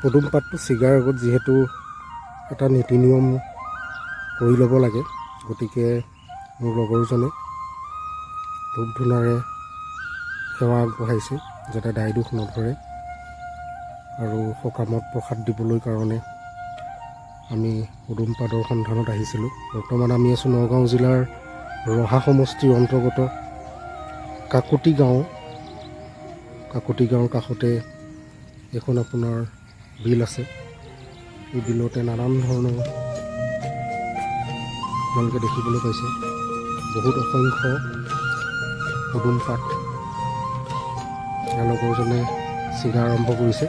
পদুম পাতটো ছিগাৰ আগত যিহেতু এটা নীতি নিয়ম কৰি ল'ব লাগে, গতিকে মোৰ লগৰজনে ধূপ ধূনাৰে সেৱা আগবঢ়াইছে যাতে দায় দোষ নধৰে, আৰু সকামত প্ৰসাদ দিবলৈ কাৰণে আমি পদুম পাতৰ সন্ধানত আহিছিলোঁ। বৰ্তমান আমি আছোঁ নগাঁও জিলাৰ ৰহা সমষ্টিৰ অন্তৰ্গত কাকতি গাঁৱৰ কাষতে এখন আপোনাৰ বিল আছে। এই বিলতে নানান ধৰণৰ আপোনালোকে দেখিবলৈ পাইছে বহুত অসংখ্য পদুম পাত। ইয়াৰ লগৰজনে ছিগা আৰম্ভ কৰিছে।